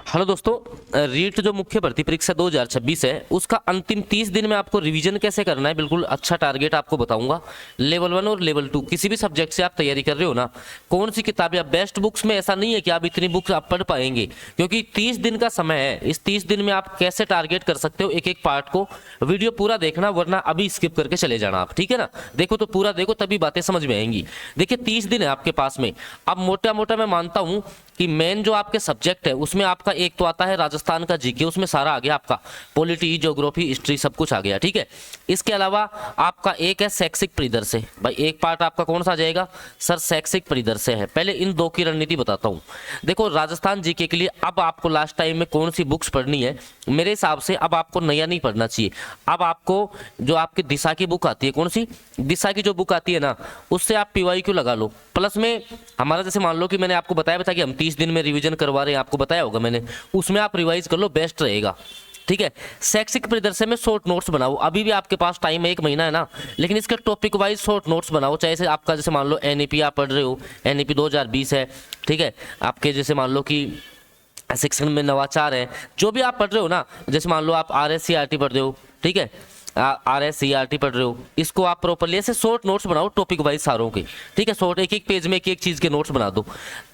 Hello दोस्तों, रीट जो मुख्य भर्ती परीक्षा 2026 है उसका अंतिम 30 दिन में आपको रिवीजन कैसे करना है, बिल्कुल अच्छा टारगेट आपको बताऊंगा। लेवल 1 और लेवल 2 किसी भी सब्जेक्ट से आप तैयारी कर रहे हो ना, कौन सी किताबें आप बेस्ट बुक्स में, ऐसा नहीं है कि आप इतनी बुक्स आप पढ़ पाएंगे, क्योंकि 30 दिन का समय है। इस 30 दिन में आप कैसे टारगेट कर सकते हो एक एक पार्ट को, वीडियो पूरा देखना, वरना अभी स्किप करके चले जाना आप, ठीक है ना। देखो तो पूरा देखो, तभी बातें समझ में आएंगी। देखिए 30 दिन है आपके पास में। अब मोटा मोटा मैं मानता हूं कि मेन जो आपके सब्जेक्ट है उसमें आपका एक तो आता है राजस्थान का जीके, उसमें सारा आ गया आपका, पॉलिटी, ज्योग्राफी, हिस्ट्री सब कुछ आ गया, ठीक है। इसके अलावा आपका एक है शैक्षिक परिदृश्य। भाई एक पार्ट आपका कौन सा आ जाएगा सर, शैक्षिक परिदृश्य है। पहले इन दो की रणनीति बताता हूं। देखो राजस्थान जीके के लिए अब आपको लास्ट टाइम में कौन सी बुक्स पढ़नी है, मेरे हिसाब से अब आपको नया नहीं पढ़ना चाहिए। अब आपको जो आपकी दिशा की बुक आती है, कौन सी दिशा की जो बुक आती है ना, उससे आप पीवाईक्यू लगा लो। प्लस में हमारा जैसे मान लो कि मैंने आपको बताया था कि हम 30 दिन में रिवीजन करवा रहे हैं, आपको बताया होगा मैंने, उसमें आप रिवाइज कर लो, बेस्ट रहेगा, ठीक है। शैक्षिक परिदृश्य में शॉर्ट नोट्स बनाओ, अभी भी आपके पास टाइम है, 1 महीना है ना, लेकिन इसके टॉपिक वाइज शॉर्ट नोट्स बनाओ। चाहे से आपका जैसे मान लो एनईपी आप पढ़ रहे हो, एनईपी 2020 है, ठीक है। आपके जैसे मान लो कि शिक्षण में नवाचार है, जो भी आप पढ़ रहे हो ना, जैसे मान लो आप RSCRT पढ़ रहे हो, ठीक है, RSCRT पढ़ रहे हो, इसको आप प्रॉपरली ऐसे शॉर्ट नोट्स बनाओ टॉपिक वाइज सारों के, ठीक है। शॉर्ट एक एक पेज में एक एक चीज के नोट्स बना दो।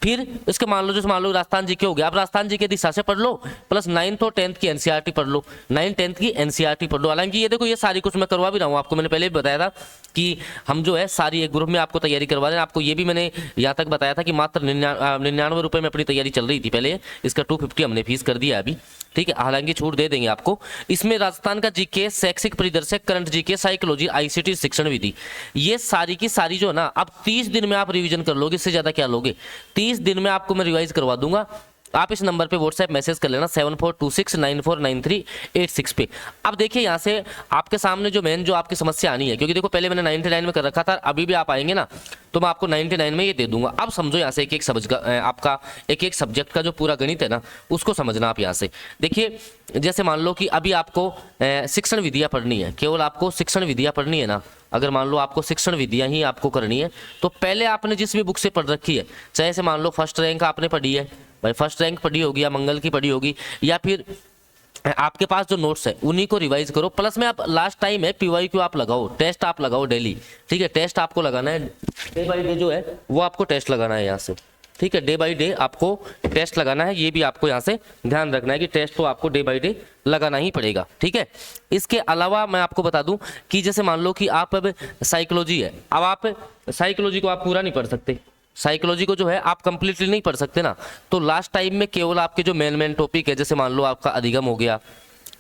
फिर इसके मान लो जैसे मान लो राजस्थान जी के हो गया, आप राजस्थान जी के दिशा से पढ़ लो, प्लस 9th और 10th की NCERT पढ़ लो, 9th 10th की NCERT पढ़ लो। हालांकि ये देखो ये सारी कुछ मैं करवा भी रहा हूँ आपको, मैंने पहले भी बताया था कि हम जो है सारी एक ग्रुप में आपको तैयारी करवा रहे हैं। आपको ये भी मैंने यहाँ तक बताया था कि मात्र 99 रुपये में अपनी तैयारी चल रही थी पहले, इसका 250 हमने फीस कर दिया अभी, ठीक है। हालांकि छूट दे देंगे आपको। इसमें राजस्थान का जीके, शैक्षिक परिदृश्य, करंट जीके, साइकोलॉजी, ICT, शिक्षण विधि, ये सारी की सारी जो है ना, अब 30 दिन में आप रिवीजन कर लोगे, इससे ज्यादा क्या लोगे। 30 दिन में आपको मैं रिवाइज करवा दूंगा। आप इस नंबर पे व्हाट्सएप मैसेज कर लेना 7426949386 पे। अब देखिए यहाँ से आपके सामने जो मेन जो आपकी समस्या आनी है, क्योंकि देखो पहले मैंने 99 में कर रखा था, अभी भी आप आएंगे ना तो मैं आपको 99 में ये दे दूंगा। अब समझो यहाँ से एक एक आपका एक एक सब्जेक्ट का जो पूरा गणित है ना, उसको समझना आप यहाँ से। देखिए जैसे मान लो कि अभी आपको शिक्षण विधियाँ पढ़नी है, केवल आपको शिक्षण विधियाँ पढ़नी है ना, अगर मान लो आपको शिक्षण विधियाँ ही आपको करनी है, तो पहले आपने जिस भी बुक से पढ़ रखी है, चाहे से मान लो फर्स्ट रैंक आपने पढ़ी है, भाई फर्स्ट रैंक पढ़ी होगी, या मंगल की पढ़ी होगी, या फिर आपके पास जो नोट्स है उन्हीं को रिवाइज करो। प्लस में आप लास्ट टाइम है पीवाईक्यू आप लगाओ, टेस्ट आप लगाओ डेली, ठीक है। टेस्ट आपको लगाना है डे बाई डे, जो है वो आपको टेस्ट लगाना है यहाँ से, ठीक है। डे बाई डे आपको टेस्ट लगाना है, ये भी आपको यहाँ से ध्यान रखना है कि टेस्ट तो आपको डे बाई डे लगाना ही पड़ेगा, ठीक है। इसके अलावा मैं आपको बता दूं कि जैसे मान लो कि आप अब साइकोलॉजी है, अब आप साइकोलॉजी को आप पूरा नहीं पढ़ सकते, साइकोलॉजी को जो है आप कंप्लीटली नहीं पढ़ सकते ना, तो लास्ट टाइम में केवल आपके जो मेन टॉपिक है, जैसे मान लो आपका अधिगम हो गया,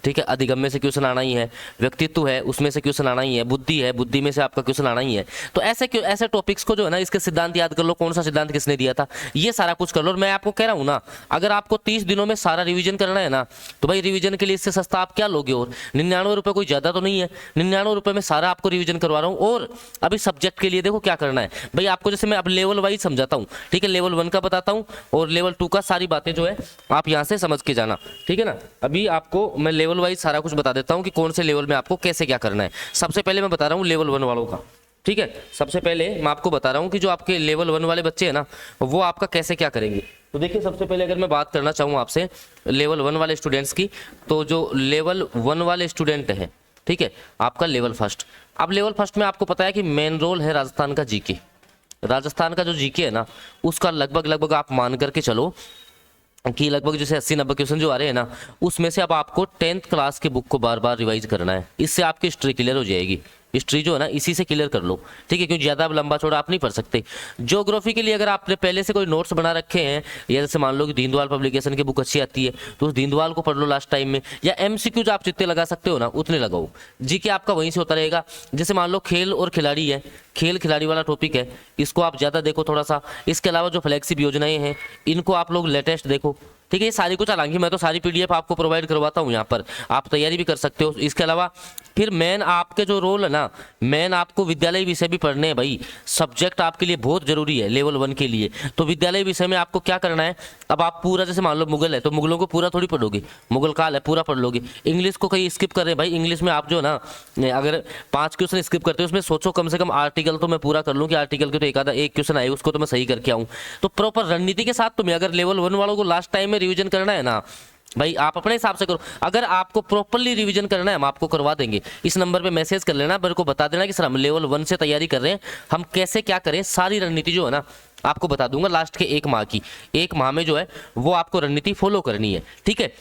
ठीक है, अधिगम में से क्वेश्चन आना ही है, व्यक्तित्व है उसमें से क्वेश्चन आना ही है, बुद्धि है बुद्धि में से आपका क्वेश्चन आना ही है। तो ऐसे टॉपिक्स को जो है ना, इसके सिद्धांत याद कर लो, कौन सा सिद्धांत किसने दिया था, ये सारा कुछ कर लो। और मैं आपको कह रहा हूँ ना, अगर आपको 30 दिनों में सारा रिवीजन करना है ना, तो भाई रिवीजन के लिए इससे सस्ता आप क्या लोगे, और 99 रुपये कोई ज्यादा तो नहीं है, 99 रुपये में सारा आपको रिवीजन करवा रहा हूँ। और अभी सब्जेक्ट के लिए देखो क्या करना है भाई, आपको जैसे मैं अब लेवल वाइज समझाता हूँ, ठीक है, लेवल 1 का बताता हूँ और लेवल 2 का, सारी बातें जो है आप यहाँ से समझ के जाना, ठीक है ना। अभी आपको मैं लेवल वाइज सारा कुछ बता देता हूं कि कौन से लेवल में आपको कैसे क्या करना है। सबसे पहले मैं बता रहा हूं लेवल 1 वालों का, ठीक है। सबसे पहले मैं आपको बता रहा हूं कि जो आपके लेवल 1 वाले बच्चे हैं ना, वो आपका कैसे क्या करेंगे। तो देखिए सबसे पहले अगर मैं बात करना चाहूँ आपसे लेवल 1 वाले स्टूडेंट्स की, तो जो लेवल 1 वाले स्टूडेंट है, ठीक है, आपका लेवल फर्स्ट। अब लेवल फर्स्ट में आपको पता है कि मेन रोल है राजस्थान का जीके। राजस्थान का जो जीके है ना, उसका लगभग आप मान करके चलो कि लगभग जैसे 80-90 क्वेश्चन जो आ रहे हैं ना, उसमें से अब आपको 10th क्लास के बुक को बार बार रिवाइज करना है। इससे आपकी हिस्ट्री क्लियर हो जाएगी। हिस्ट्री जो है ना, इसी से क्लियर कर लो, ठीक है, क्योंकि ज़्यादा लंबा चौड़ा आप नहीं पढ़ सकते। ज्योग्राफी के लिए अगर आपने पहले से कोई नोट्स बना रखे हैं, या जैसे मान लो कि दीनदयाल पब्लिकेशन की बुक अच्छी आती है, तो उस दीनदयाल को पढ़ लो लास्ट टाइम में, या MCQ आप जितने लगा सकते हो ना उतने लगाओ। जीके आपका वहीं से होता रहेगा। जैसे मान लो खेल और खिलाड़ी है, खेल खिलाड़ी वाला टॉपिक है, इसको आप ज़्यादा देखो थोड़ा सा। इसके अलावा जो फ्लैगशिप योजनाएं हैं, इनको आप लोग लेटेस्ट देखो, ठीक है। ये सारी कुछ, हालांकि मैं तो सारी PDF आपको प्रोवाइड करवाता हूँ, यहाँ पर आप तैयारी भी कर सकते हो। इसके अलावा फिर मेन आपके जो रोल है ना, मेन आपको विद्यालय विषय भी पढ़ने हैं भाई। सब्जेक्ट आपके लिए बहुत जरूरी है लेवल 1 के लिए। तो विद्यालय विषय में आपको क्या करना है, अब आप पूरा, जैसे मान लो मुगल है तो मुगलों को पूरा थोड़ी पढ़ोगे, मुगल काल है पूरा पढ़ लोगे। इंग्लिश को कहीं स्किप कर रहे हैं भाई, इंग्लिश में आप जो ना अगर 5 क्वेश्चन स्किप करते हो, उसमें सोचो कम से कम आर्टिकल तो मैं पूरा कर लूँ कि आर्टिकल के तो एक क्वेश्चन आए उसको तो मैं सही करके आऊँ। तो प्रॉपर रणनीति के साथ तुम्हें अगर लेवल 1 वालों को लास्ट टाइम में रिवीजन करना है ना भाई, आप अपने हिसाब से करो। अगर आपको प्रॉपर्ली रिवीजन करना है हम आपको करवा देंगे। इस नंबर पे मैसेज कर लेना, मेरे को बता देना कि सर हम लेवल 1 से तैयारी कर रहे हैं, हम कैसे क्या करें, सारी रणनीति जो है ना आपको बता दूंगा। लास्ट के 1 माह की, 1 माह में जो है वो आपको रणनीति फॉलो करनी है, ठीक है।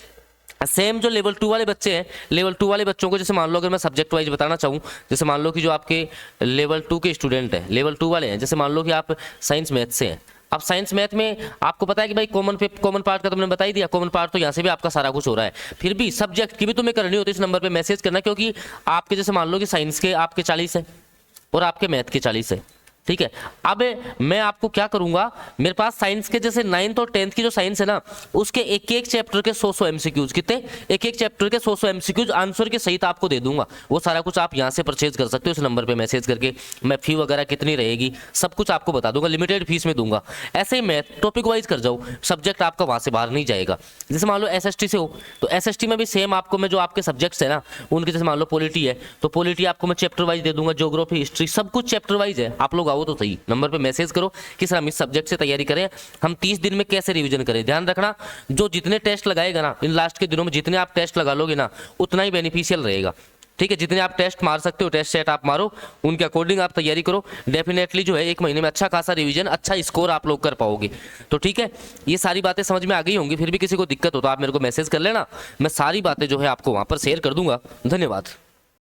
सेम जो लेवल 2 वाले बच्चे हैं, लेवल 2 वाले बच्चों को जैसे मान लो अगर मैं सब्जेक्ट वाइज बताना चाहूँ, जैसे मान लो कि जो आपके लेवल 2 के स्टूडेंट हैं, लेवल 2 वाले हैं, जैसे मान लो कि आप साइंस मैथ से हैं। अब साइंस मैथ में आपको पता है कि भाई कॉमन पार्ट का तो मैंने बता ही दिया, कॉमन पार्ट तो यहाँ से भी आपका सारा कुछ हो रहा है। फिर भी सब्जेक्ट की भी तुम्हें करनी होती है, इस नंबर पे मैसेज करना, क्योंकि आपके जैसे मान लो कि साइंस के आपके 40 है और आपके मैथ के 40 है, ठीक है। अब मैं आपको क्या करूंगा, मेरे पास साइंस के जैसे 9th और 10th की जो साइंस है ना, उसके एक एक चैप्टर के 100 एमसीक्यूज, कितने, एक एक चैप्टर के 100 एमसीक्यूज आंसर के सहित आपको दे दूंगा। वो सारा कुछ आप यहां से परचेज कर सकते हो, इस नंबर पे मैसेज करके। मैं फी वगैरह कितनी रहेगी सब कुछ आपको बता दूंगा, लिमिटेड फीस में दूंगा। ऐसे ही मैथ टॉपिक वाइज कर जाओ, सब्जेक्ट आपका वहां से बाहर नहीं जाएगा। जैसे मान लो एसएसटी से हो तो एसएसटी में भी सेम आपको मैं जो आपके सब्जेक्ट्स है ना उनके, जैसे मान लो पॉलिटी है तो पॉलिटी आपको मैं चैप्टर वाइज दे दूंगा, ज्योग्राफी, हिस्ट्री, सब कुछ चैप्टर वाइज है। आप लोग आओ तो सही, नंबर पे मैसेज करो कि सर हम इस सब्जेक्ट से तैयारी करें, हम 30 दिन में कैसे रिवीजन करें। ध्यान रखना, जो जितने टेस्ट लगाएगा ना इन लास्ट के दिनों में, जितने आप टेस्ट लगा लोगे ना उतना ही बेनिफिशियल रहेगा, ठीक है। जितने आप टेस्ट मार सकते हो, टेस्ट सेट आप मारो, उनके अकॉर्डिंग आप तैयारी करो। डेफिनेटली जो है 1 महीने में अच्छा खासा रिवीजन, अच्छा स्कोर आप लोग कर पाओगे। तो ठीक है, ये सारी बातें समझ में आ गई होंगी। फिर भी किसी को दिक्कत हो तो आप मेरे को मैसेज कर लेना, मैं सारी बातें जो है आपको वहां पर शेयर कर दूंगा। धन्यवाद।